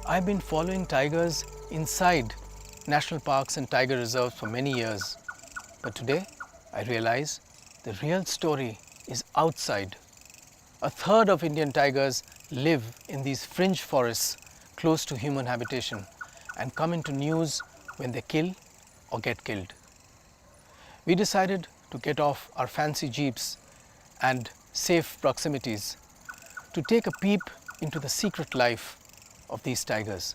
I've been following tigers inside national parks and tiger reserves for many years. But today, I realize the real story is outside. A third of Indian tigers live in these fringe forests close to human habitation and come into news when they kill or get killed. We decided to get off our fancy jeeps and safe proximities to take a peep into the secret life of these tigers.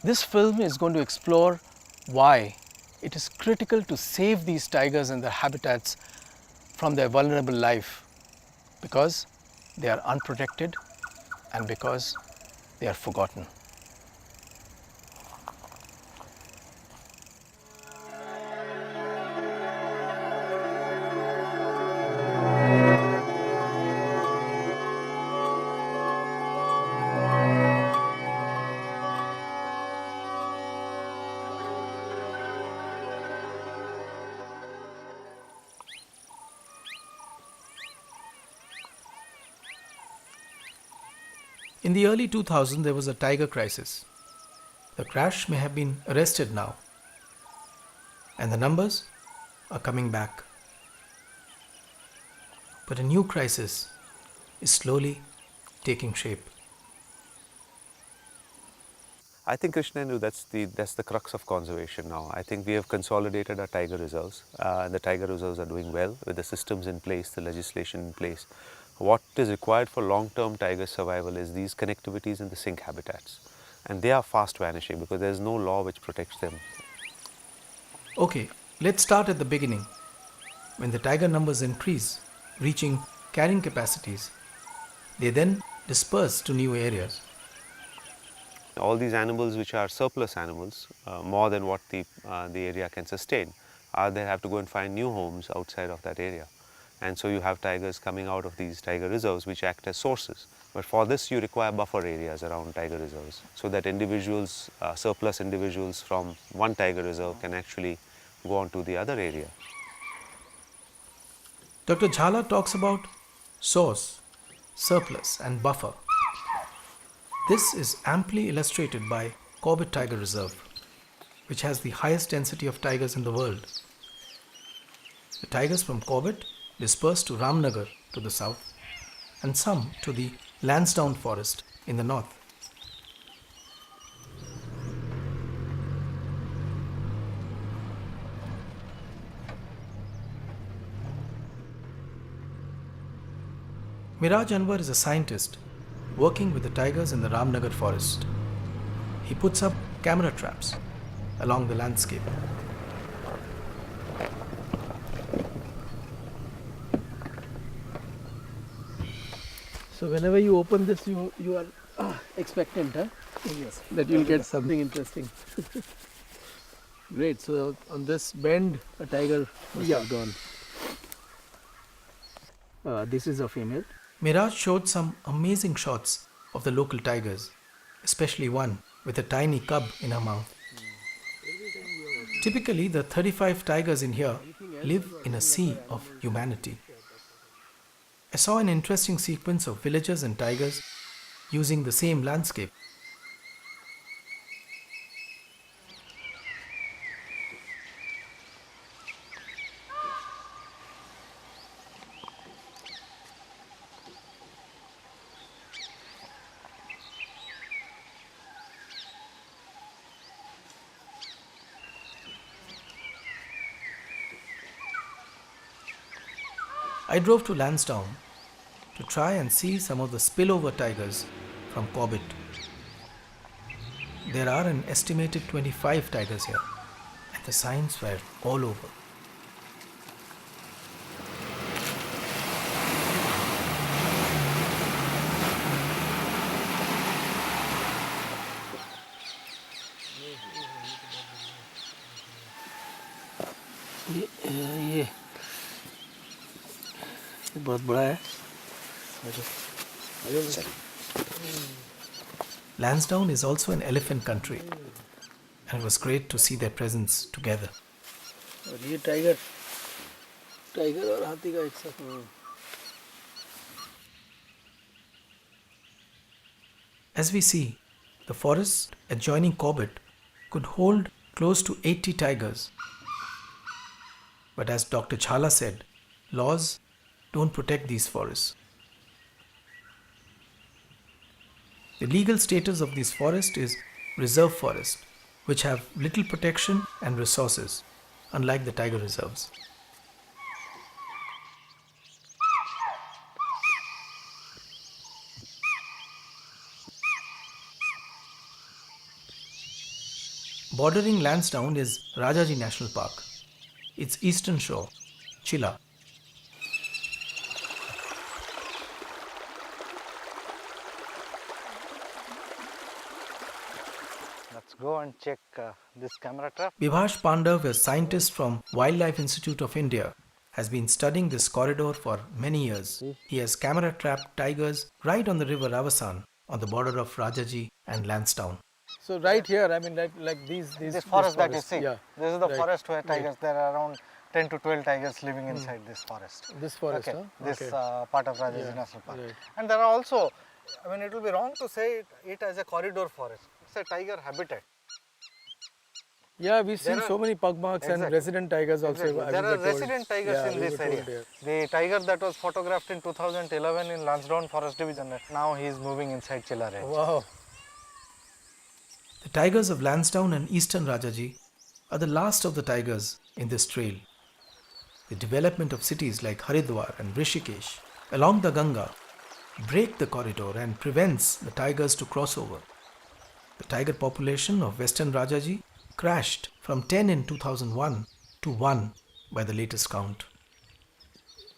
This film is going to explore why it is critical to save these tigers and their habitats from their vulnerable life, because they are unprotected and because they are forgotten. In the early 2000s, there was a tiger crisis. The crash may have been arrested now, and the numbers are coming back. But a new crisis is slowly taking shape. I think, Krishnendu, that's the crux of conservation now. I think we have consolidated our tiger reserves. And the tiger reserves are doing well with the systems in place, the legislation in place. What is required for long-term tiger survival is these connectivities in the sink habitats. And they are fast vanishing because there is no law which protects them. Okay, let's start at the beginning. When the tiger numbers increase, reaching carrying capacities, they then disperse to new areas. All these animals which are surplus animals, more than what the area can sustain, they have to go and find new homes outside of that area. And so you have tigers coming out of these tiger reserves which act as sources. But for this you require buffer areas around tiger reserves so that individuals, surplus individuals from one tiger reserve can actually go on to the other area. Dr. Jhala talks about source, surplus, and buffer. This is amply illustrated by Corbett Tiger Reserve, which has the highest density of tigers in the world. The tigers from Corbett disperse to Ramnagar to the south and some to the Lansdowne forest in the north. Miraj Anwar is a scientist working with the tigers in the Ramnagar forest. He puts up camera traps along the landscape. So whenever you open this, you are expectant, huh? Yes. That you'll get something interesting. Great. So on this bend, a tiger must have gone. This is a female. Miraj showed some amazing shots of the local tigers, especially one with a tiny cub in her mouth. Typically, the 35 tigers in here live in a sea of humanity. I saw an interesting sequence of villagers and tigers using the same landscape. I drove to Lansdowne to try and see some of the spillover tigers from Corbett. There are an estimated 25 tigers here, and the signs were all over. ये बहुत बड़ा है. Lansdowne is also an elephant country, and it was great to see their presence together. और ये tiger और हाथी का एक साथ. As we see, the forest adjoining Corbett could hold close to 80 tigers. But as Dr. Chhala said, laws don't protect these forests. The legal status of these forests is reserve forest, which have little protection and resources, unlike the tiger reserves. Bordering Lansdowne is Rajaji National Park. Its eastern shore, Chilla. Let's go and check this camera trap. Bibhash Pandav, a scientist from Wildlife Institute of India, has been studying this corridor for many years. He has camera trapped tigers right on the river Ravasan on the border of Rajaji and Lansdowne. So right here, I mean, like these This forest that you see, yeah, this is the right. forest where tigers, there are around 10 to 12 tigers living inside this forest. This forest, Okay, huh? this Okay. part of Rajaji Yeah, National Park. right. And there are also, I mean, it will be wrong to say it as a corridor forest. It's a tiger habitat. Yeah, we've seen There are- so many pug marks and Exactly. resident tigers also. Exactly. as There we are were told. resident tigers Yeah, in we this were told area. there. The tiger that was photographed in 2011 in Lansdowne Forest Division, now he is moving inside Chilla Range. Wow. The tigers of Lansdowne and eastern Rajaji are the last of the tigers in this trail. The development of cities like Haridwar and Rishikesh along the Ganga break the corridor and prevents the tigers to cross over. The tiger population of western Rajaji crashed from 10 in 2001 to 1 by the latest count.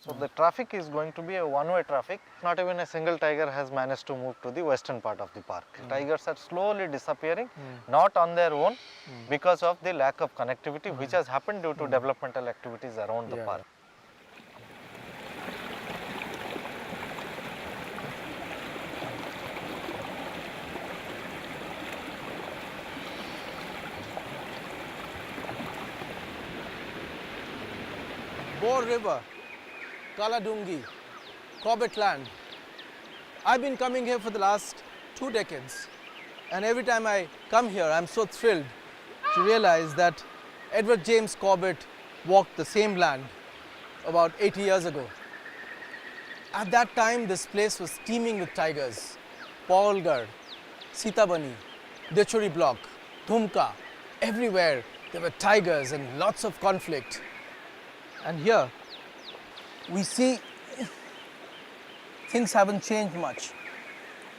So the traffic is going to be a one-way traffic. Not even a single tiger has managed to move to the western part of the park. Tigers are slowly disappearing, not on their own, because of the lack of connectivity which has happened due to developmental activities around the Yeah. park. Bore River, Kaladungi, Corbett Land. I've been coming here for the last 2 decades, and every time I come here, I'm so thrilled to realize that Edward James Corbett walked the same land about 80 years ago. At that time, this place was teeming with tigers. Paulgarh, Sitabani, Dechuri Block, Thumka, everywhere there were tigers and lots of conflict. And here, we see things haven't changed much.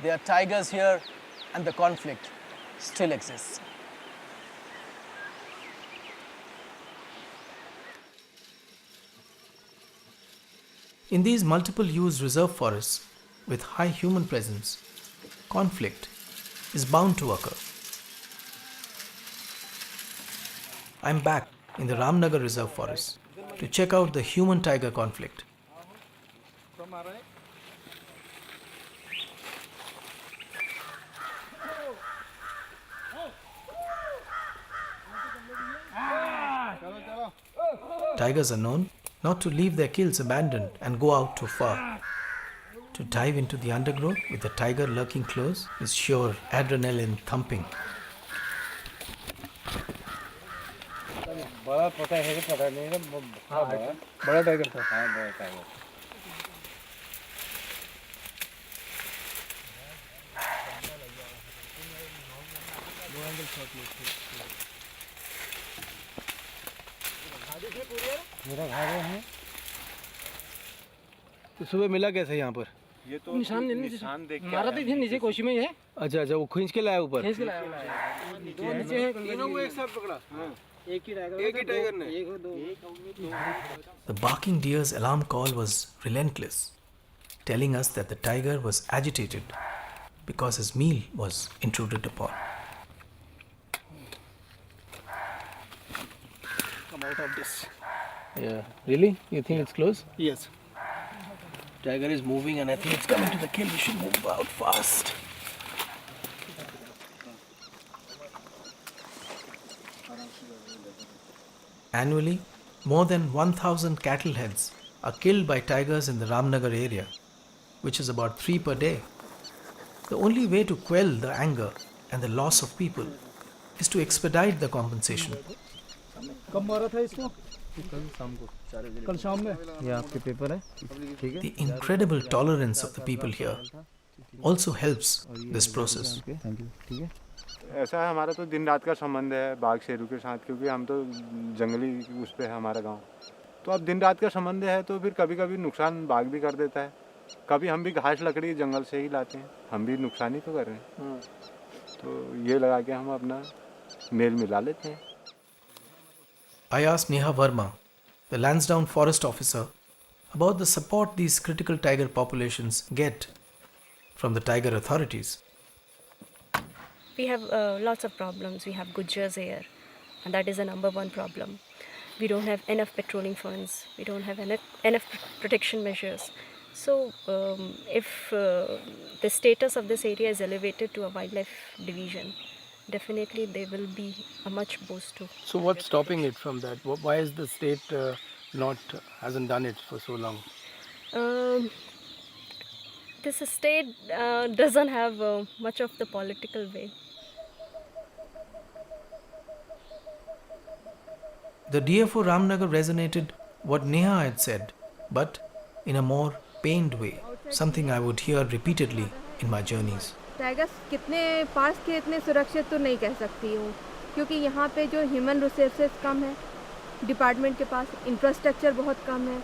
There are tigers here and the conflict still exists. In these multiple use reserve forests with high human presence, conflict is bound to occur. I'm back in the Ramnagar Reserve Forest to check out the human-tiger conflict. Tigers are known not to leave their kills abandoned and go out too far. To dive into the undergrowth with a tiger lurking close is sure adrenaline thumping. बड़ा tiger था। तो सुबह मिला कैसे यहाँ पर? ये तो निशान देख के मारा तो थे नीचे कोशी में ही है, अच्छा अच्छा, वो खींच के लाया ऊपर। खींच के लाया हुआ है। दो नीचे है, तीनों को एक साथ पकड़ा। एक ही टाइगर, एक ही टाइगर ने। एक दो। The barking deer's alarm call was relentless, telling us that the tiger was agitated because his meal was intruded upon. Come out of this. Yeah, really? You think it's close? Yes. Tiger is moving and I think it's coming to the kill. We should move out fast. Annually, more than 1,000 cattle heads are killed by tigers in the Ramnagar area, which is about 3 per day. The only way to quell the anger and the loss of people is to expedite the compensation. कब मारा था इसको? कल शाम में। ये आपके paper है, ठीक है? The incredible tolerance of the people here also helps this process. Thank you, ठीक है? ऐसा है, हमारा तो दिन रात का संबंध है बाघ शेरों के साथ, क्योंकि हम तो जंगली उस पे है हमारा गांव। तो अब दिन रात का संबंध है तो फिर कभी कभी नुकसान बाघ भी कर देता है, कभी हम भी घास लकड़ी जंगल से ही लाते हैं, हम भी नुकसान ही तो कर रहे हैं। तो ये लगा के हम अपना मेल मिला लेते हैं। I asked Neha Verma, the Lansdowne forest officer, about the support these critical tiger populations get from the tiger authorities. We have lots of problems. We have Gujars here, and that is the number one problem. We don't have enough patrolling funds. We don't have enough protection measures. So, if the status of this area is elevated to a wildlife division, definitely there will be a much boost too. So what's stopping it from that? Why is the state hasn't done it for so long? This state doesn't have much of the political way. The DFO Ramnagar resonated what Neha had said, but in a more pained way, something I would hear repeatedly in my journeys. Tigers कितने पास के इतने सुरक्षित तो नहीं कह सकती हूँ, क्योंकि यहाँ पे जो ह्यूमन रिसोर्सेज कम है, डिपार्टमेंट के पास इंफ्रास्ट्रक्चर बहुत कम है।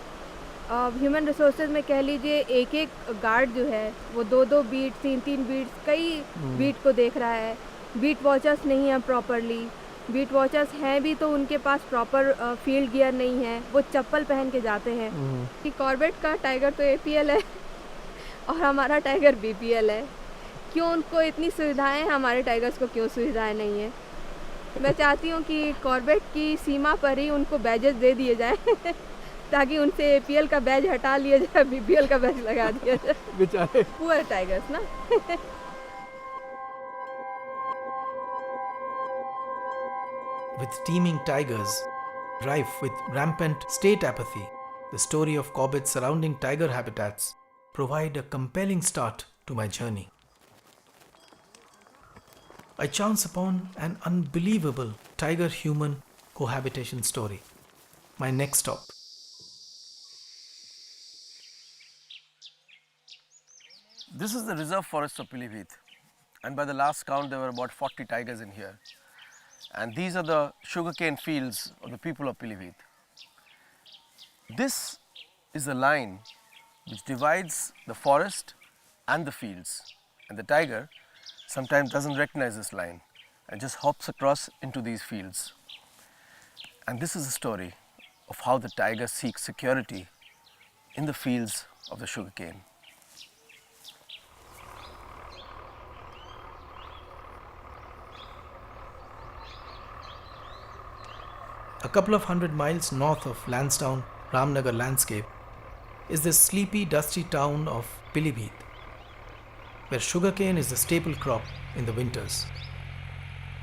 ह्यूमन रिसोर्सेज में कह लीजिए एक एक गार्ड जो है वो 2-2 बीट 3-3 बीट्स कई बीट को देख रहा है। बीट वॉचर्स नहीं हैं प्रॉपरली, बीट वॉचर्स हैं भी तो उनके पास प्रॉपर फील्ड गियर नहीं है, वो चप्पल पहन के जाते हैं। कि कॉर्बेट का टाइगर तो APL है और हमारा टाइगर BPL है, क्यों उनको इतनी सुविधाएं, हमारे टाइगर्स को क्यों सुविधाएं नहीं है? मैं चाहती हूँ कि कॉर्बेट की सीमा पर ही उनको बैजेस दे दिए जाएं ताकि उनसे APL का बैज हटा लिया जाए, BPL का बैज लगा दिया जाए। बेचारे पुअर टाइगर्स ना। With teeming tigers, rife with rampant state apathy, the story of Corbett's surrounding tiger habitats provide a compelling start to my journey. I chance upon an unbelievable tiger-human cohabitation story. My next stop. This is the reserve forest of Pilibhit, and by the last count there were about 40 tigers in here. And these are the sugarcane fields of the people of Pilibhit. This is the line which divides the forest and the fields, and the tiger sometimes doesn't recognize this line and just hops across into these fields. And this is the story of how the tiger seeks security in the fields of the sugarcane. A couple of 100 miles north of Lansdowne Ramnagar landscape is the sleepy, dusty town of Pilibhit, where sugarcane is the staple crop in the winters.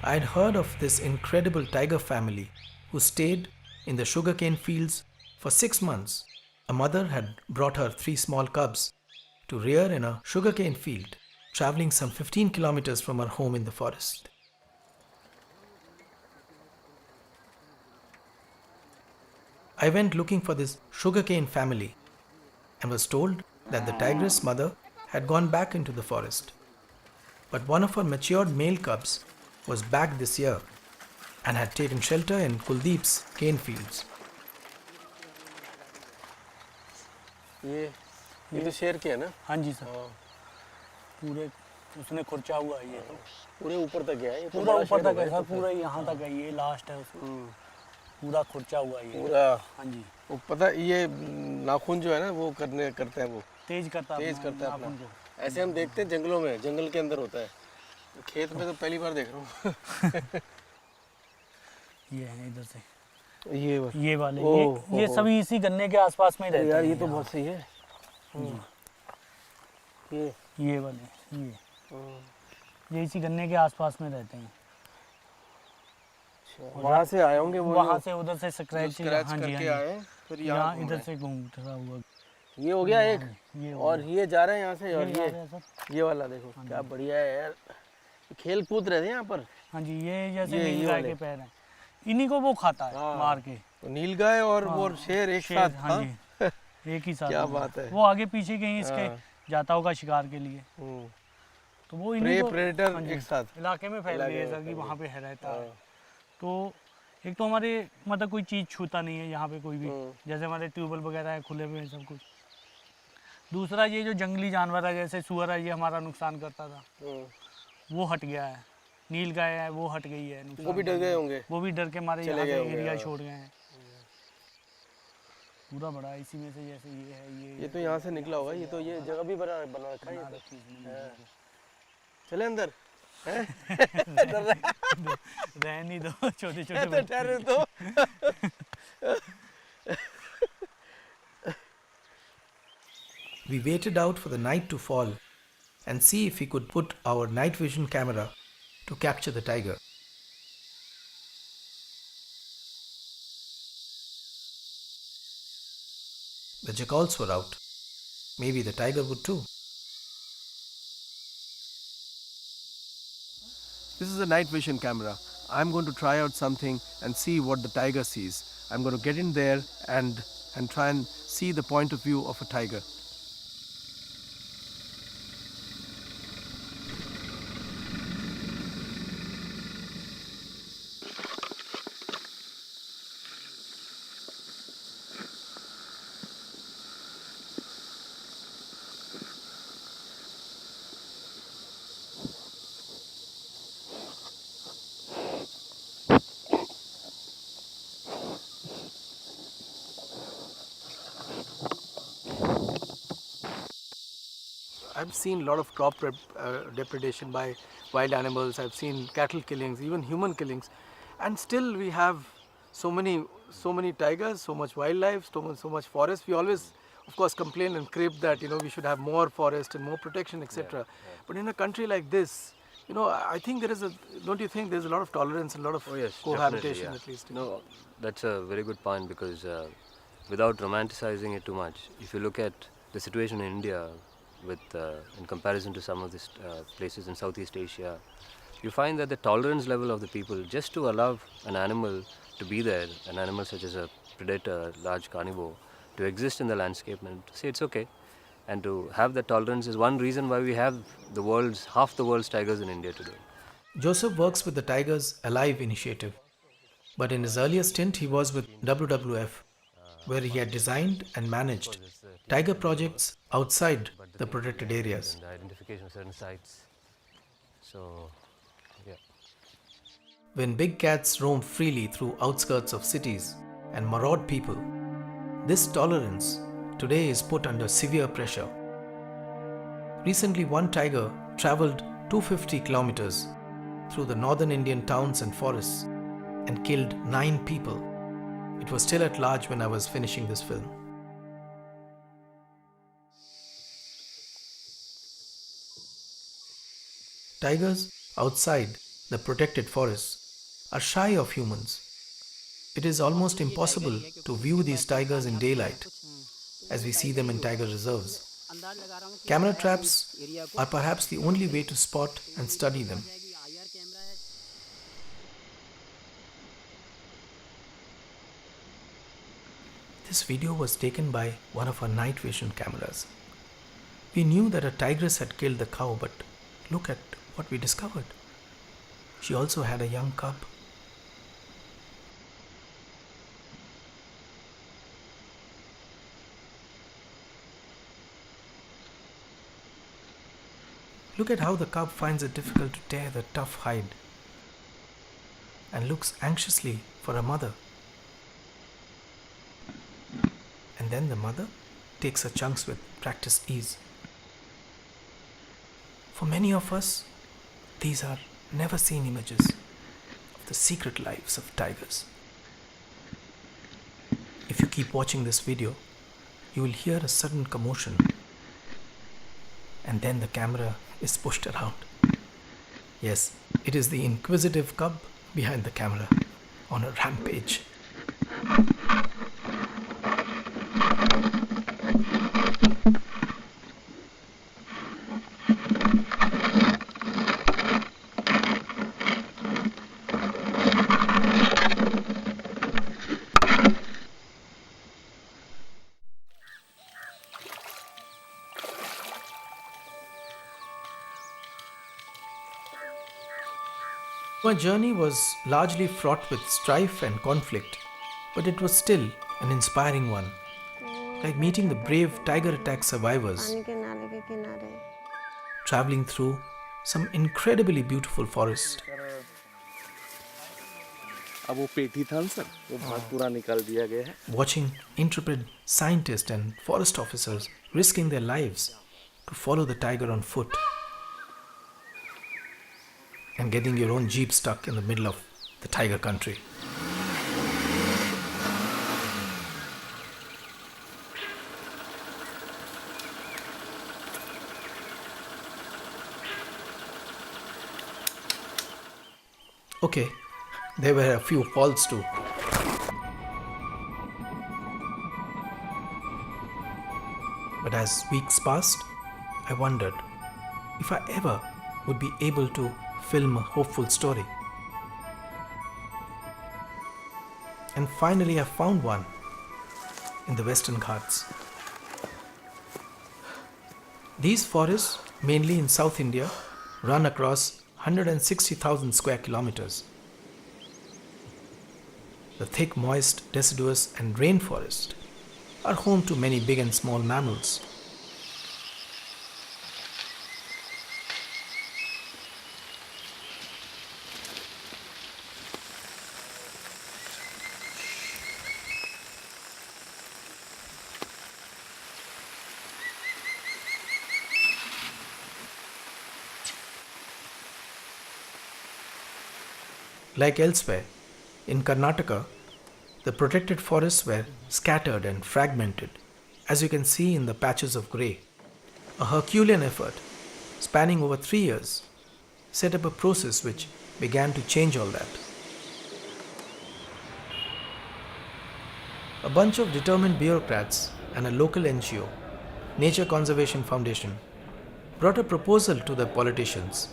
I had heard of this incredible tiger family who stayed in the sugarcane fields for 6 months. A mother had brought her 3 small cubs to rear in a sugarcane field, traveling some 15 kilometers from her home in the forest. I went looking for this sugarcane family and was told that the tigress mother had gone back into the forest. But one of her matured male cubs was back this year and had taken shelter in Kuldeep's cane fields. ये तो शेर के है ना? हाँ जी sir. पूरे उसने खुर्चा हुआ है ये तो। पूरे ऊपर तक गया है ये तो पूरा बड़ा ऊपर शेर तक होगा है ये सर, तो पूरा यहाँ तक है, ये लास्ट है उसमें। पूरा खुर्चा हुआ है ये। पूरा हाँ जी। वो पता ये नाखून जो है ना वो करते हैं वो तेज करता है अपना नाखून को। ऐसे हम देखते हैं जंगलों में, जंगल के अंदर होता है। खेत में तो पहली बार देख रहा हूँ। ये है इधर से। ये वाले ये सभी इसी गन्ने के आसपास में ही रहते हैं। यार ये तो बहुत सही है। ये वाले ये इसी गन्ने के आसपास में रहते हैं। वहाँ से आए होंगे वो, वहाँ से उधर से स्क्रैच करके आए, फिर यहाँ इधर से घूमता हुआ। ये हो गया एक, ये और ये जा रहे हैं यहाँ से, और ये ये वाला देखो क्या बढ़िया है यार। खेल कूद रहे थे यहाँ पर। हाँ जी, ये जैसे ये नीलगाय वाले। के पैर हैं, इन्हीं को वो खाता है हाँ। मार के। तो नीलगाय और वो हाँ, शेर एक शेर, साथ। हाँ जी, एक ही साथ क्या में। बात है। वो आगे पीछे कहीं इसके हाँ। जाता होगा शिकार के लिए, हम्म। तो वो इन्हीं को प्रेडेटर हाँ जी, एक साथ इलाके में फैल इलाके गए में सर कि फैल वहाँ पे गए। रहता है। हाँ। तो एक तो हमारे मतलब कोई चीज़ छूता नहीं है यहाँ पे कोई भी, हम्म। जैसे हमारे ट्यूबवेल वगैरह है खुले हुए हैं सब कुछ। दूसरा ये जो जंगली जानवर है जैसे सुअर है, ये हमारा नुकसान करता था, वो हट गया है। नीलगाय है वो हट गई है, वो भी डर गए होंगे। वो भी डर के मारे चले यहाँ गए से होंगे, एरिया हाँ। छोड़ गए हैं। पूरा बड़ा है, इसी में से जैसे ये है ये तो यहाँ से निकला होगा, ये तो ये जगह भी बना रखा है ये तो। चले अंदर। रहने दो छोटे छोटे तो ठहरे तो। We waited out for the night to fall and see if we could put our night vision camera to capture the tiger. The jackals were out. Maybe the tiger would too. This is a night vision camera. I'm going to try out something and see what the tiger sees. I'm going to get in there and try and see the point of view of a tiger. I've seen a lot of crop depredation by wild animals. I've seen cattle killings, even human killings, and still we have so many tigers, so much wildlife, so much forest. We always, of course, complain and crib that we should have more forest and more protection, etc. But in a country like this, I think there is don't you think there's a lot of tolerance and a lot of cohabitation definitely, at least? No, that's a very good point because without romanticizing it too much, if you look at the situation in India with in comparison to some of these places in Southeast Asia, you find that the tolerance level of the people just to allow an animal to be there, an animal such as a predator, large carnivore, to exist in the landscape and to say it's okay, and to have that tolerance is one reason why we have half the world's tigers in India today. Joseph works with the Tigers Alive initiative, but in his earlier stint he was with WWF, where he had designed and managed tiger projects outside the protected areas. And the identification of certain sites. So, yeah. When big cats roam freely through outskirts of cities and maraud people, this tolerance today is put under severe pressure. Recently, one tiger traveled 250 kilometers through the northern Indian towns and forests and killed 9 people. It was still at large when I was finishing this film. Tigers outside the protected forests are shy of humans. It is almost impossible to view these tigers in daylight as we see them in tiger reserves. Camera traps are perhaps the only way to spot and study them. This video was taken by one of our night vision cameras. We knew that a tigress had killed the cow, but look at what we discovered. She also had a young cub. Look at how the cub finds it difficult to tear the tough hide and looks anxiously for a mother. And then the mother takes her chunks with practiced ease. For many of us, these are never seen images of the secret lives of tigers. If you keep watching this video, you will hear a sudden commotion, and then the camera is pushed around. Yes, it is the inquisitive cub behind the camera on a rampage. My journey was largely fraught with strife and conflict, but it was still an inspiring one. Like meeting the brave tiger attack survivors, traveling through some incredibly beautiful forest. अब वो पेटी था sir, वो भाग पूरा निकाल दिया गया है. Watching intrepid scientists and forest officers risking their lives to follow the tiger on foot, and getting your own jeep stuck in the middle of the tiger country. Okay, there were a few falls too. But as weeks passed, I wondered if I ever would be able to film a hopeful story. And finally I found one in the Western Ghats. These forests, mainly in South India, run across 160,000 square kilometers. The thick, moist, deciduous and rainforest are home to many big and small mammals. Like elsewhere, in Karnataka, the protected forests were scattered and fragmented, as you can see in the patches of grey. A Herculean effort, spanning over 3 years, set up a process which began to change all that. A bunch of determined bureaucrats and a local NGO, Nature Conservation Foundation, brought a proposal to the politicians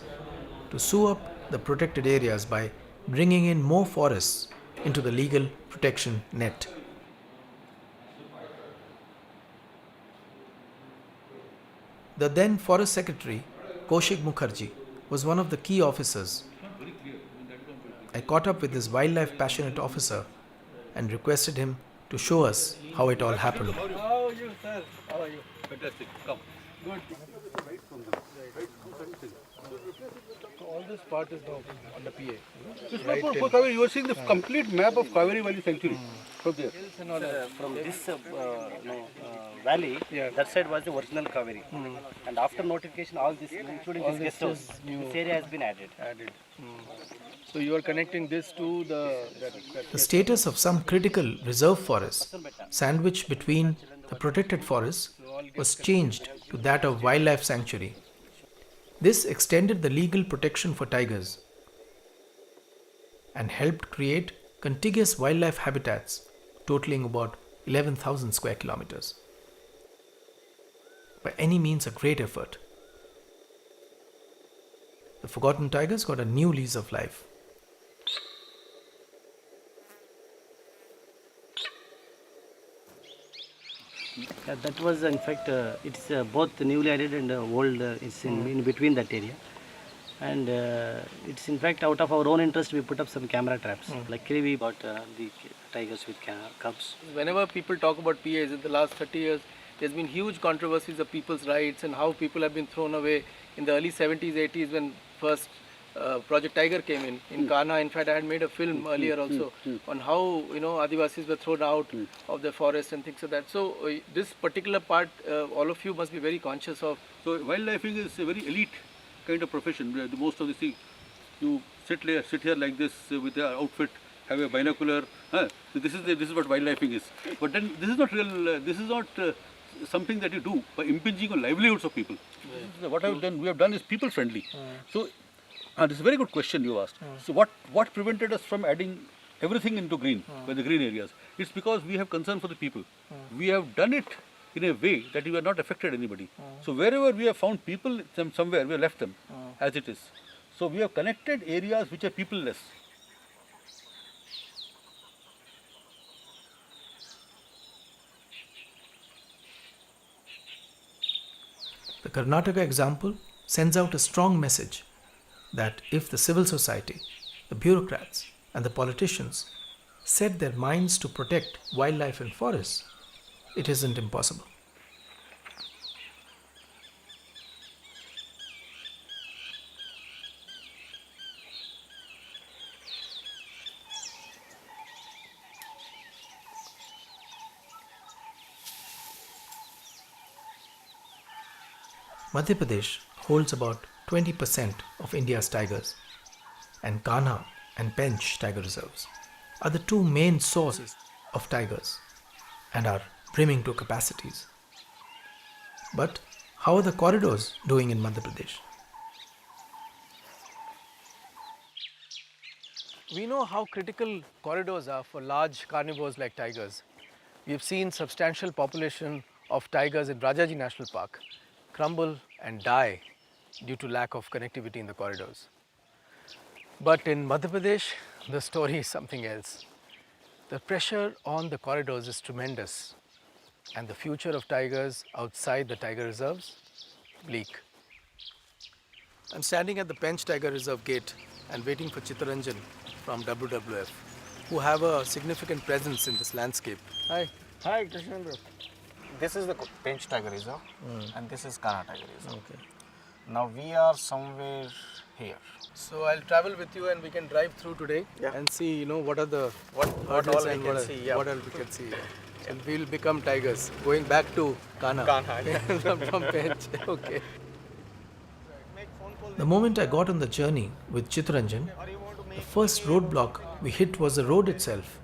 to sew up the protected areas by bringing in more forests into the legal protection net. The then Forest Secretary, Kaushik Mukherjee, was one of the key officers. I caught up with this wildlife passionate officer and requested him to show us how it all happened. How are you, sir? How are you? Fantastic. Come. Good. So all this part is now on the PA. It's not for Kaveri. You are seeing the complete map of Kaveri Valley Sanctuary from there. From this valley, that side was the original Kaveri. And after notification, all this, including this guest house, this area has been added. So you are connecting this to the... The status of some critical reserve forests, sandwiched between the protected forests, was changed to that of wildlife sanctuary. This extended the legal protection for tigers and helped create contiguous wildlife habitats totaling about 11,000 square kilometers. By any means a great effort. The forgotten tigers got a new lease of life. That was in fact, it's both newly added and old, it's in between that area. And it's in fact out of our own interest we put up some camera traps. Luckily we got the tigers with cubs. Whenever people talk about PAs in the last 30 years, there's been huge controversies of people's rights and how people have been thrown away. In the early 70s, 80s when first Project Tiger came in Ghana. In fact, I had made a film earlier also on how Adivasis were thrown out of the forest and things like that. So this particular part, all of you must be very conscious of. So wildlifing is a very elite kind of profession. Where most of the things you sit here like this with your outfit, have a binocular. So this is what wildlifing is. But then this is not real. This is not something that you do by impinging on livelihoods of people. What we have done is people friendly. So. This is a very good question you asked. So what prevented us from adding everything into green, by the green areas? It's because we have concern for the people. We have done it in a way that we have not affected anybody. So wherever we have found people somewhere, we have left them as it is. So we have connected areas which are people-less. The Karnataka example sends out a strong message that if the civil society the bureaucrats, and the politicians set their minds to protect wildlife and forests, it isn't impossible. Madhya Pradesh holds about 20% of India's tigers, and Kanha and Pench tiger reserves are the two main sources of tigers and are brimming to capacities. But how are the corridors doing in Madhya Pradesh? We know how critical corridors are for large carnivores like tigers. We have seen substantial population of tigers in Rajaji National Park crumble and die due to lack of connectivity in the corridors. But in Madhya Pradesh, the story is something else. The pressure on the corridors is tremendous, and the future of tigers outside the tiger reserves, bleak. I'm standing at the Pench Tiger Reserve gate and waiting for Chittaranjan from WWF, who have a significant presence in this landscape. Hi. Hi, Krishnendra. This is the Pench Tiger Reserve and this is Kanha Tiger Reserve. Okay. Now we are somewhere here. So I'll travel with you and we can drive through today and see, what are the hurdles and what all we can see. And we'll become tigers, going back to Kanha. From Pench. Okay. The moment I got on the journey with Chittaranjan, the first roadblock we hit was the road itself.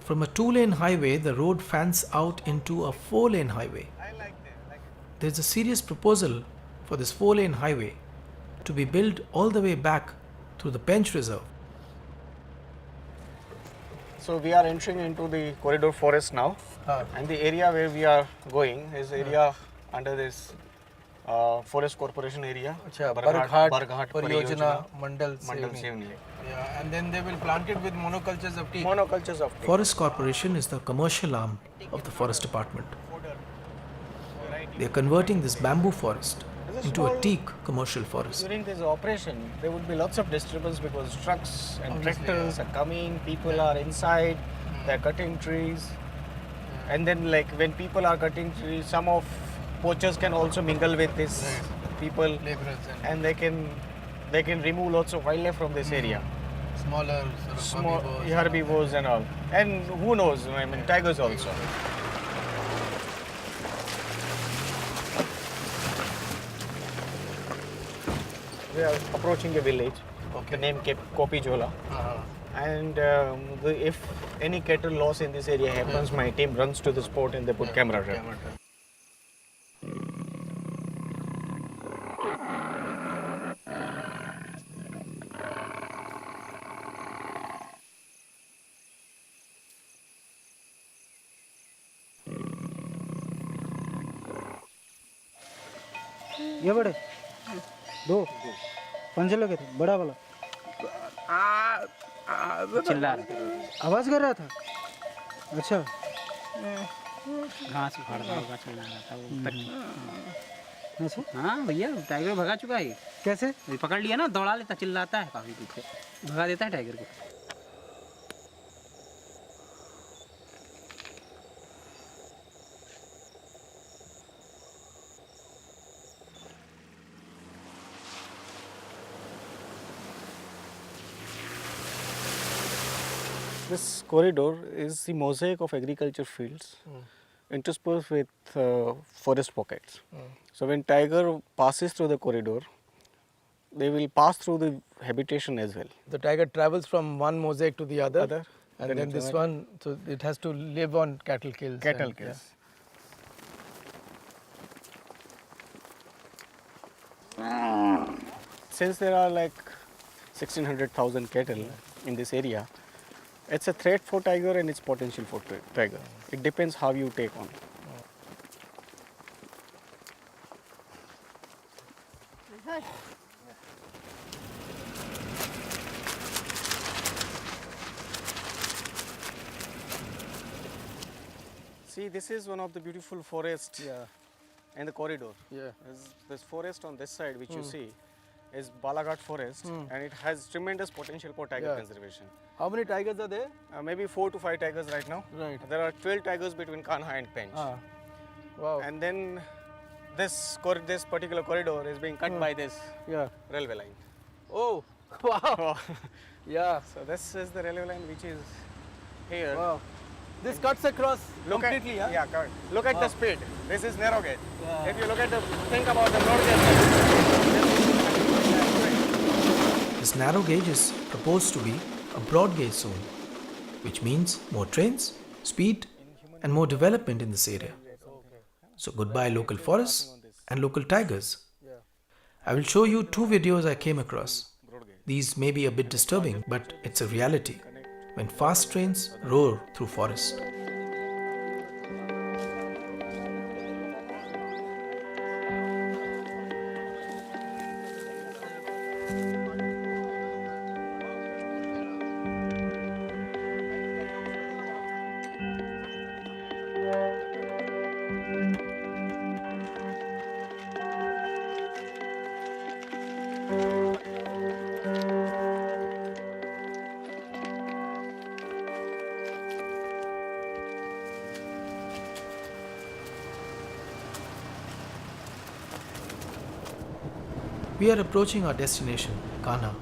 From a 2-lane highway, the road fans out into a 4-lane highway. There's a serious proposal for this 4-lane highway to be built all the way back through the Pench Reserve. So we are entering into the corridor forest now, and the area where we are going is area under this Forest Corporation area. Barghat Pariyojana Mandal Sevni. Yeah, and then they will plant it with monocultures of teak. Forest Corporation is the commercial arm of the Forest Department. They are converting this bamboo forest into a teak commercial forest. During this operation, there would be lots of disturbance because trucks and tractors are coming, people are inside, they are cutting trees. And then when people are cutting trees, some of poachers can also mingle with these people and they can remove lots of wildlife from this area. Smaller herbivores and all. And who knows, tigers also. We are approaching a village, the name Kopijola. And if any cattle loss in this area happens, my team runs to the spot and they put camera trap. ये बड़े दो पंजे लगे थे बड़ा वाला चिल्ला रहा आवाज कर रहा था अच्छा घास उखाड़ रहा होगा चिल्ला रहा था वो अच्छा हाँ भैया टाइगर भगा चुका है कैसे पकड़ लिया ना दौड़ा लेता चिल्लाता है काफी पीछे भगा देता है टाइगर को This corridor is the mosaic of agriculture fields interspersed with forest pockets. So when tiger passes through the corridor, they will pass through the habitation as well. The tiger travels from one mosaic to the other and then this one, so it has to live on cattle kills. Since there are 1,600,000 cattle in this area, it's a threat for tiger and it's potential for tiger. It depends how you take on. See, this is one of the beautiful forests in the corridor. This forest on this side which you see is Balaghat Forest, and it has tremendous potential for tiger conservation. How many tigers are there? Maybe 4 to 5 tigers right now. Right. There are 12 tigers between Kanha and Pench. Wow. And then this particular corridor is being cut by this railway line. Oh, wow. Yeah. So this is the railway line which is here. Wow. This cuts across completely, correct. Look at the speed. This is narrow gauge. Yeah. If you think about the broad gauge. This narrow gauge is proposed to be a broad gauge zone, which means more trains, speed, and more development in this area. So goodbye local forests and local tigers. I will show you 2 videos I came across. These may be a bit disturbing, but it's a reality when fast trains roar through forest. We are approaching our destination, Kanha.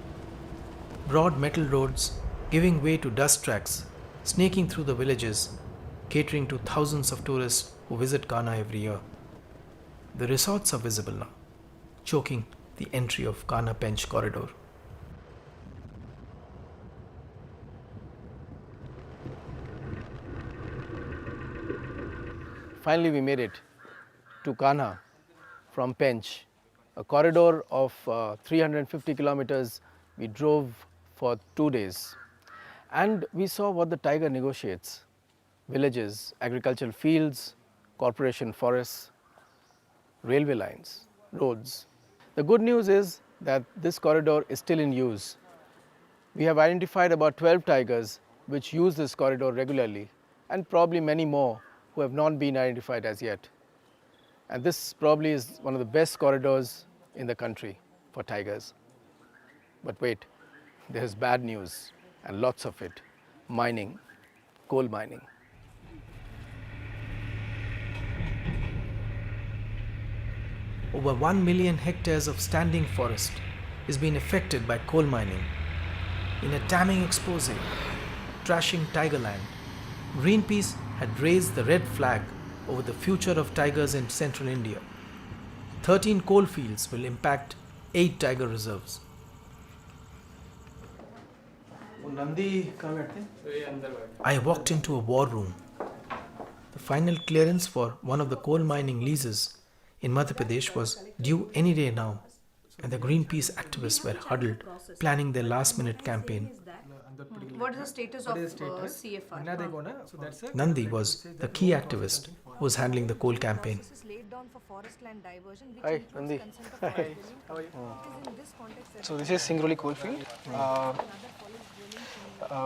Broad metal roads giving way to dust tracks, snaking through the villages, catering to thousands of tourists who visit Kanha every year. The resorts are visible now, choking the entry of Kanha Pench corridor. Finally, we made it to Kanha from Pench, a corridor of 350 kilometers. We drove for 2 days and we saw what the tiger negotiates: villages, agricultural fields, corporation forests, railway lines, roads. The good news is that this corridor is still in use. We have identified about 12 tigers which use this corridor regularly, and probably many more who have not been identified as yet. And this probably is one of the best corridors in the country for tigers. But wait, there is bad news, and lots of it: mining, coal mining. Over 1 million hectares of standing forest is being affected by coal mining. In a damning expose trashing Tigerland, Greenpeace had raised the red flag over the future of tigers in central India. 13 coal fields will impact 8 tiger reserves. I walked into a war room. The final clearance for one of the coal mining leases in Madhya Pradesh was due any day now, and the Greenpeace activists were huddled, planning their last-minute campaign. What is the status of CFR? Nandi was the key activist who was handling the coal campaign. Hi, Nandi. Hi. How are you? So this is Singrauli coalfield,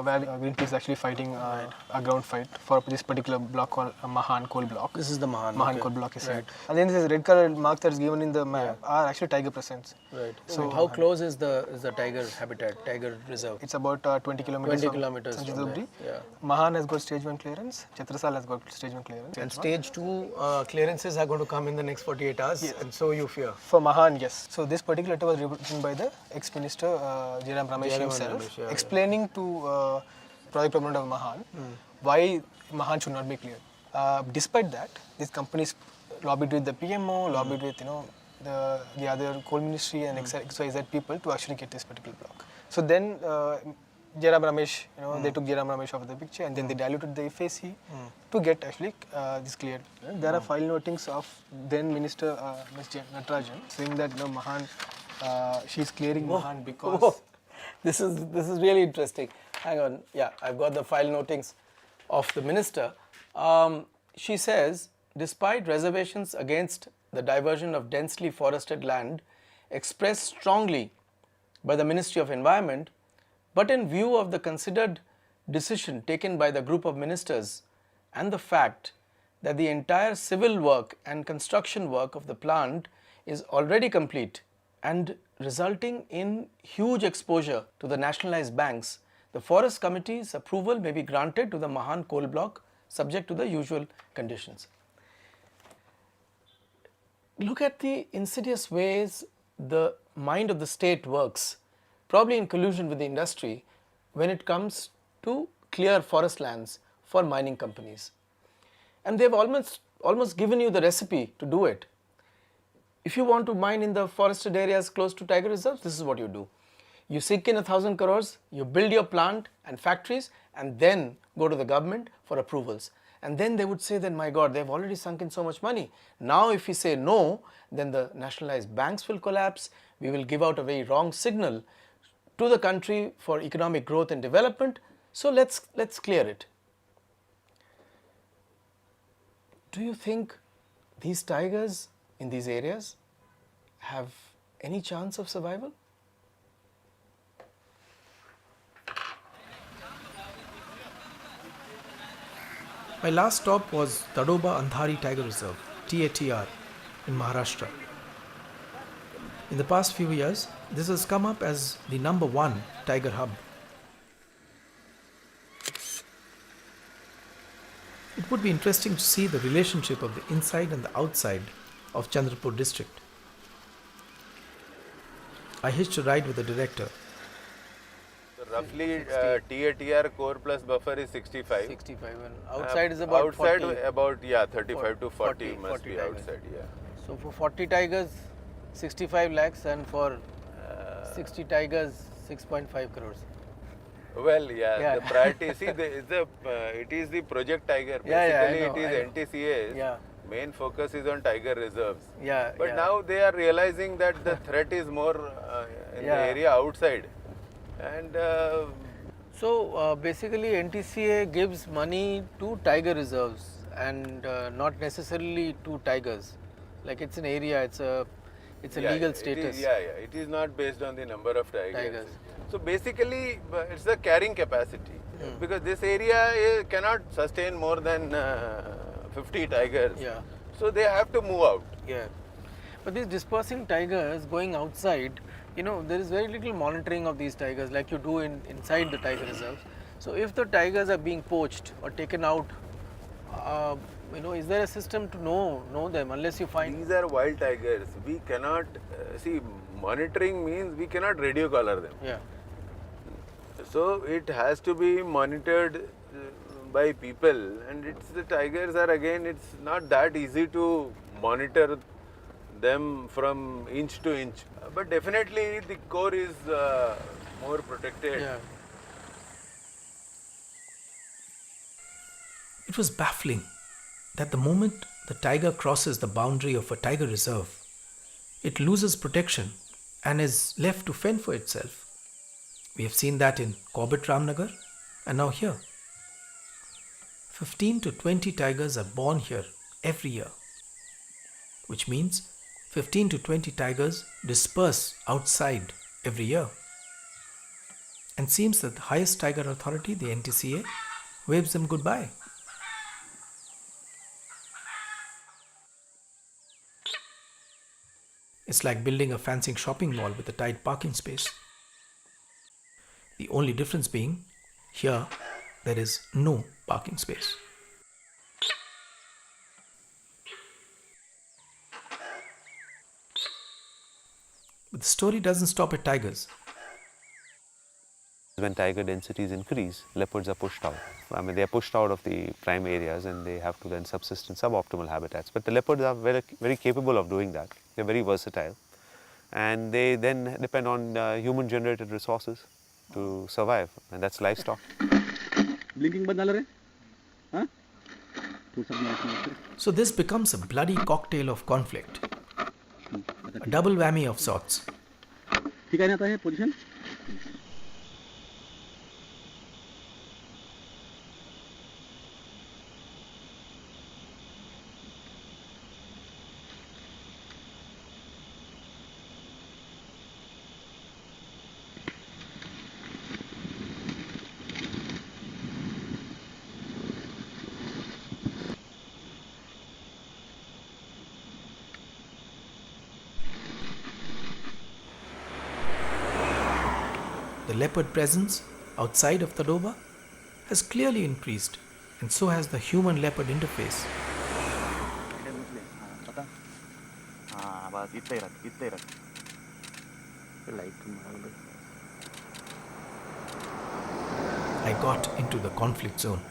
where Greenpeace is actually fighting a ground fight for this particular block called Mahan coal block. This is the Mahan coal block, is right. And then this red color mark that is given in the map are actually tiger presence. Right. So how close is the tiger habitat, tiger reserve? It's about 20 kilometers. 20 kilometers from there. Yeah. Mahan has got stage 1 clearance. Chatrasal has got stage 1 clearance. And stage 2 clearances are going to come in the next 48 hours. Yes. And so you fear. For Mahan, yes. So this particular letter was written by the ex-minister Jairam Ramesh himself, explaining to project proponent of Mahan why Mahan should not be cleared. Despite that, these companies lobbied with the PMO, lobbied with the other coal ministry and XYZ people to actually get this particular block. So then Jairam Ramesh, they took Jairam Ramesh out of the picture, and then they diluted the FAC to get actually this cleared. There are file notings of then Minister Ms. Natarajan saying that Mahan, she is clearing Mahan because this is really interesting. Hang on, yeah, I've got the file notings of the minister. She says, despite reservations against the diversion of densely forested land expressed strongly by the Ministry of Environment, but in view of the considered decision taken by the group of ministers and the fact that the entire civil work and construction work of the plant is already complete and resulting in huge exposure to the nationalized banks, the Forest Committee's approval may be granted to the Mahan coal block subject to the usual conditions. Look at the insidious ways the mind of the state works, probably in collusion with the industry, when it comes to clear forest lands for mining companies. And they've almost given you the recipe to do it. If you want to mine in the forested areas close to tiger reserves, this is what you do. You sink in 1,000 crores, you build your plant and factories, and then go to the government for approvals. And then they would say, then my God, they've already sunk in so much money. Now if we say no, then the nationalized banks will collapse. We will give out a very wrong signal to the country for economic growth and development. So let's clear it. Do you think these tigers in these areas have any chance of survival? My last stop was Tadoba Andhari Tiger Reserve, TATR, in Maharashtra. In the past few years, this has come up as the #1 tiger hub. It would be interesting to see the relationship of the inside and the outside of Chandrapur district. I hitched a ride with the director. Roughly TATR core plus buffer is 65. 65 and outside is about outside 40. About 35 to 40 must be tigers. outside. Yeah. So for 40 tigers, 65 lakhs, and for 60 tigers, 6.5 crores. Well, the priority. See, it is the project tiger. Basically, it is NTCA's main focus is on tiger reserves. But now they are realizing that the threat is more in the area outside. And so basically NTCA gives money to tiger reserves and not necessarily to tigers. Like it's an area, it's a legal status. It is not based on the number of tigers. So basically it's the carrying capacity because this area cannot sustain more than 50 tigers. So they have to move out. But these dispersing tigers going outside, there is very little monitoring of these tigers like you do inside the tiger reserves. So if the tigers are being poached or taken out, is there a system to know them unless you find? These are wild tigers. We cannot, monitoring means we cannot radio collar them. So it has to be monitored by people, and the tigers are it's not that easy to monitor them from inch to inch. But definitely the core is more protected. It was baffling that the moment the tiger crosses the boundary of a tiger reserve, it loses protection and is left to fend for itself. We have seen that in Corbett Ramnagar and now here. 15 to 20 tigers are born here every year, which means 15 to 20 tigers disperse outside every year. And seems that the highest tiger authority, the NTCA, waves them goodbye. It's like building a fancy shopping mall with a tight parking space. The only difference being, here there is no parking space. But the story doesn't stop at tigers. When tiger densities increase, leopards are pushed out. They are pushed out of the prime areas and they have to then subsist in suboptimal habitats. But the leopards are very, very capable of doing that. They are very versatile. And they then depend on human-generated resources to survive, and that's livestock. So this becomes a bloody cocktail of conflict. A double whammy of sorts. the leopard presence outside of Tadoba has clearly increased, and so has the human-leopard interface. I got into the conflict zone.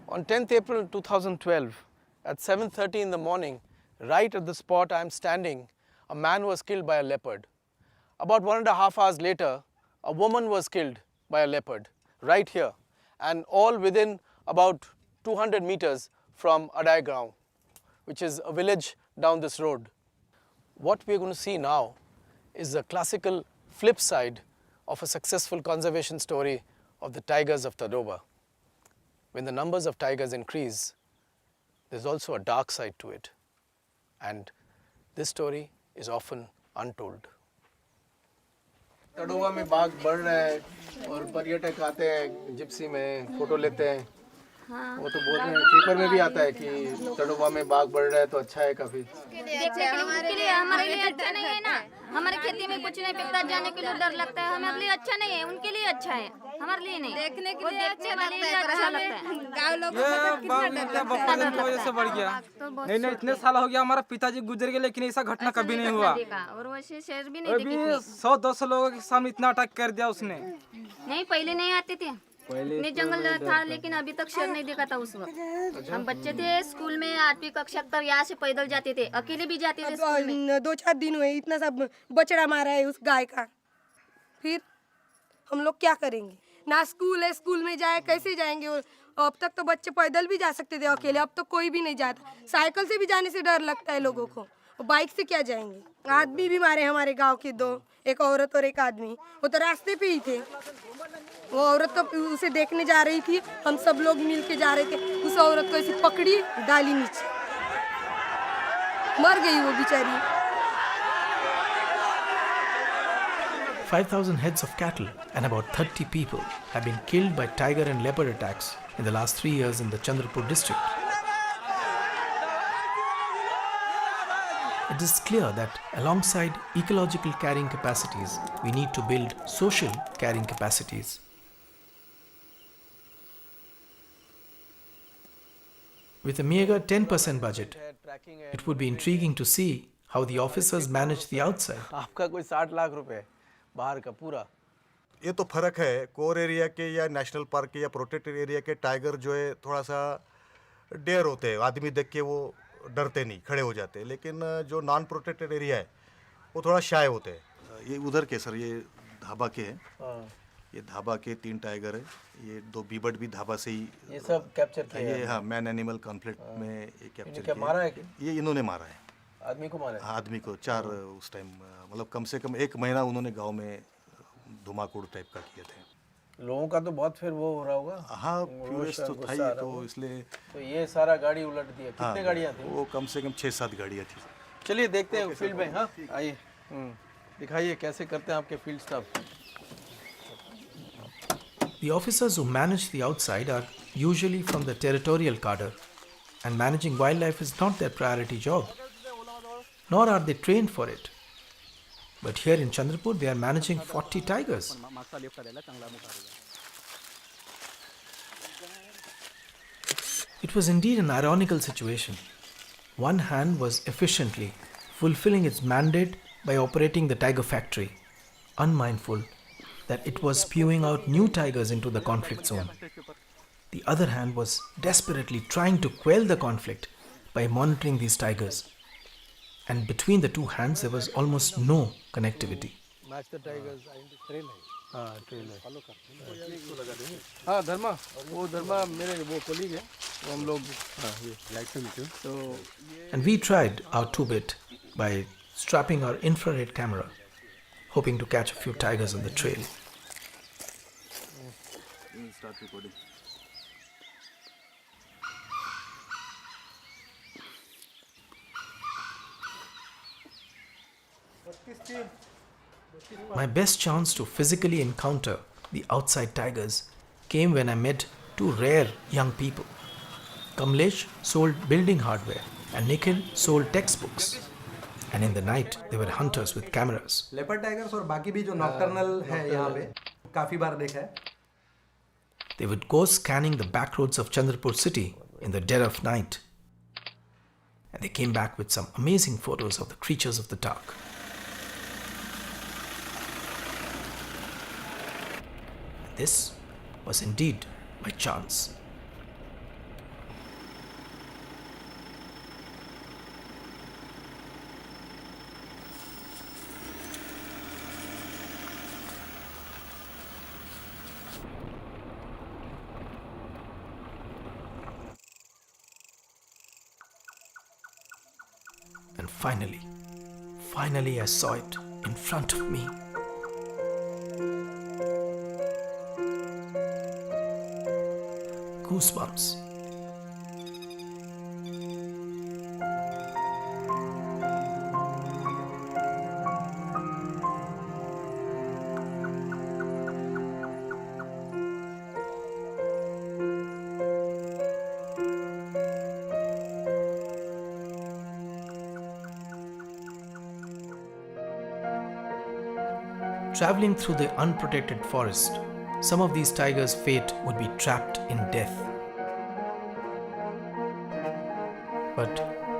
On 10th April 2012, at 7:30 in the morning, right at the spot I am standing, a man was killed by a leopard. About 1.5 hours later, a woman was killed by a leopard, right here, and all within about 200 meters from Adaigaon, which is a village down this road. What we are going to see now is the classical flip side of a successful conservation story of the tigers of Tadoba. When the numbers of tigers increase, there's also a dark side to it, and this story is often untold. तड़ोवा में बाघ बढ़ रहा है और पर्यटक आते हैं Gypsy में फोटो लेते हैं। वो तो बोल रहे हैं, पेपर में भी आता है कि तड़ोवा में बाघ बढ़ रहा है तो अच्छा है काफी। हमारे लिए अच्छा नहीं है ना, हमारे खेती में कुछ नहीं पिकता, जाने के लिए डर लगता है, हमारे लिए अच्छा नहीं है, उनके लिए अच्छा है, हमारे लिए नहीं। देखने के लिए अच्छा लगता है, गाँव लोग की वजह से बढ़ गया। नहीं नहीं, इतने साल हो गया, हमारा पिताजी गुजर गए, लेकिन ऐसा घटना कभी नहीं हुआ। और वैसे शेर भी नहीं देखी। 100-200 लोगों के सामने इतना अटैक कर दिया उसने। नहीं, पहले नहीं आते थे, इतने जंगल था, लेकिन अभी तक शेर नहीं देखा था उस वक्त। हम बच्चे थे, स्कूल में 8वीं कक्षा तक यहाँ से पैदल जाते थे, अकेले भी जाते थे स्कूल में। 2-4 दिन हुए, इतना सब बछड़ा मारा है उस गाय का, फिर हम लोग क्या करेंगे? ना स्कूल है, स्कूल में जाए कैसे जाएंगे? अब तक तो बच्चे पैदल भी जा सकते थे अकेले, अब तो कोई भी नहीं जाता। साइकिल से भी जाने से डर लगता है लोगों को, बाइक से क्या जाएंगे? आदमी भी मारे हमारे गांव के 2, एक औरत और एक आदमी, वो तो रास्ते पे ही थे। वो औरत तो उसे देखने जा रही थी, हम सब लोग मिल के जा रहे थे, उस औरत को ऐसे पकड़ी, डाली नीचे, मर गई वो बेचारी। 5,000 heads of cattle and about 30 people have been killed by tiger and leopard attacks in the last 3 years in the Chandrapur district. It is clear that alongside ecological carrying capacities, we need to build social carrying capacities. With a meager 10% budget, it would be intriguing to see how the officers manage the outside. आपका कोई 60 लाख रुपए बाहर का पूरा। ये तो फर्क है, कोर एरिया के या नेशनल पार्क के या प्रोटेक्टेड एरिया के टाइगर जो है थोड़ा सा डेयर होते हैं, आदमी देख के वो डरते नहीं, खड़े हो जाते हैं, लेकिन जो नॉन प्रोटेक्टेड एरिया है वो थोड़ा शाय होते हैं। ये उधर के सर, ये धाबा के हैं, ये धाबा के 3 टाइगर है, ये 2 बीबट भी धाबा से ही ये सब कैप्चर किए ये, हाँ, मैन एनिमल कॉन्फ्लिक्ट में ये कैप्चर किया। मारा है कि? ये इन्होंने मारा है, आदमी को मारा है? हाँ, आदमी को 4 उस टाइम, मतलब कम से कम 1 महीना उन्होंने गांव में धुमाकूड़ टाइप का किए थे। लोगों का तो बहुत फिर वो हो रहा होगा। हाँ, फ्यूरियस तो था ही, तो इसलिए तो ये सारा गाड़ी उलट दिया। कितने गाड़ियाँ थी? वो कम से कम 6-7 गाड़ियाँ थी। चलिए देखते हैं फील्ड में। हाँ, आइए, दिखाइए कैसे करते हैं आपके field staff. The officers who manage the outside are usually from the territorial cadre, and managing wildlife is not their priority job, nor are they trained for it. But here in Chandrapur, they are managing 40 tigers. It was indeed an ironical situation. One hand was efficiently fulfilling its mandate by operating the tiger factory, unmindful that it was spewing out new tigers into the conflict zone. The other hand was desperately trying to quell the conflict by monitoring these tigers. And between the two hands, there was almost no connectivity. Match the tigers. Trail है। हाँ, trail है। हाँ, धर्मा, वो धर्मा मेरे वो colleague है, वो हम लोग, हाँ, ये लाइक से मिलते हैं। तो And we tried our 2-bit by strapping our infrared camera, hoping to catch a few tigers on the trail. Start recording. My best chance to physically encounter the outside tigers came when I met 2 rare young people. Kamlesh sold building hardware and Nikhil sold textbooks. and in the night they were hunters with cameras. Leopard tigers और बाकी भी जो nocturnal है यहाँ पे काफ़ी बार देखा है. They would go scanning the back roads of Chandrapur city in the dead of night. And they came back with some amazing photos of the creatures of the dark. This was indeed by chance. And finally I saw it in front of me. Goosebumps. Traveling through the unprotected forest, some of these tigers' fate would be trapped in death. But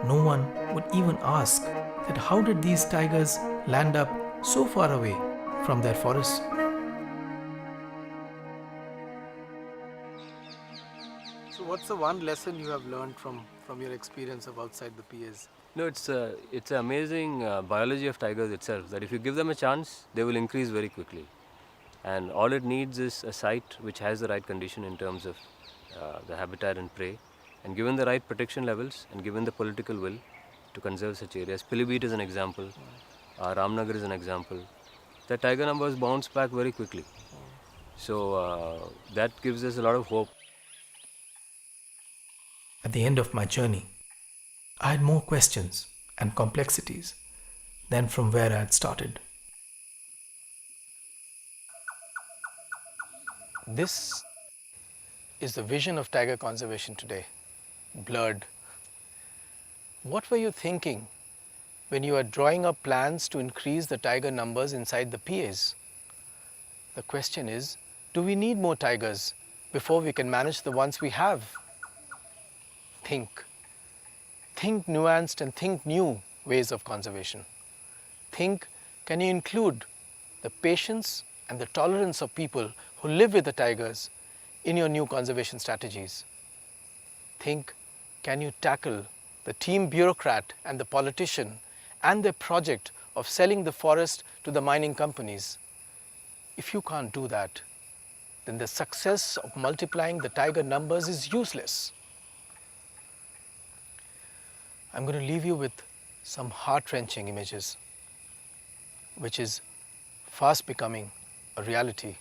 no one would even ask that how did these tigers land up so far away from their forest? So what's the one lesson you have learned from your experience of outside the PAs? No, it's an amazing biology of tigers itself, that if you give them a chance, they will increase very quickly. And all it needs is a site which has the right condition in terms of the habitat and prey, and given the right protection levels and given the political will to conserve such areas. Pilibhit is an example, Ramnagar is an example. The tiger numbers bounce back very quickly. So that gives us a lot of hope. At the end of my journey, I had more questions and complexities than from where I had started. This is the vision of tiger conservation today, blurred. What were you thinking when you were drawing up plans to increase the tiger numbers inside the PAs? The question is, do we need more tigers before we can manage the ones we have? Think nuanced and think new ways of conservation. Think, can you include the patience and the tolerance of people who live with the tigers in your new conservation strategies? Think, can you tackle the team bureaucrat and the politician and their project of selling the forest to the mining companies? If you can't do that, then the success of multiplying the tiger numbers is useless. I'm going to leave you with some heart-wrenching images, which is fast becoming a reality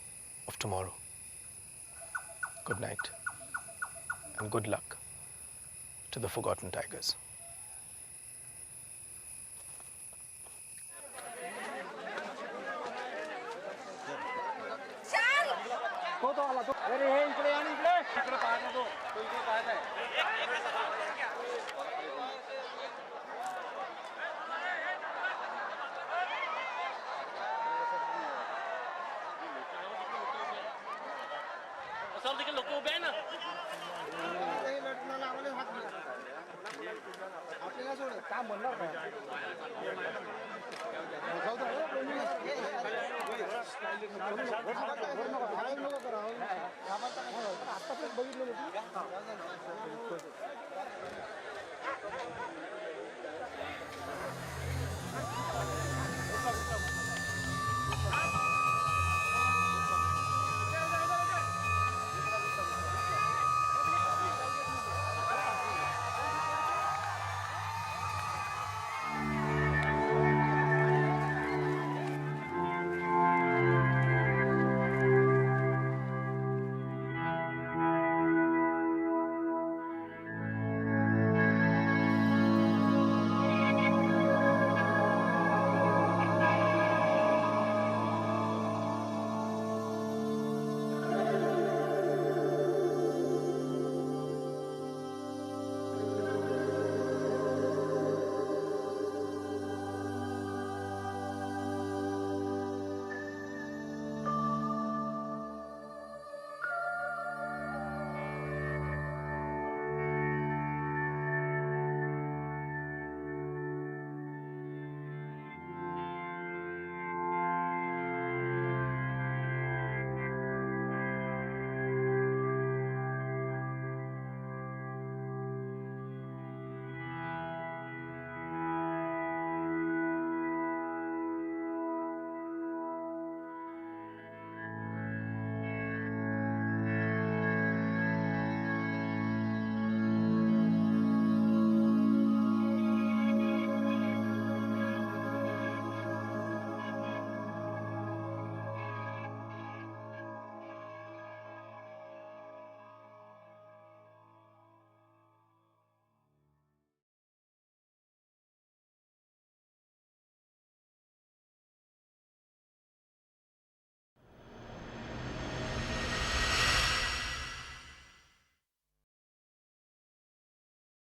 of tomorrow. Good night and good luck to the forgotten tigers. बघितलं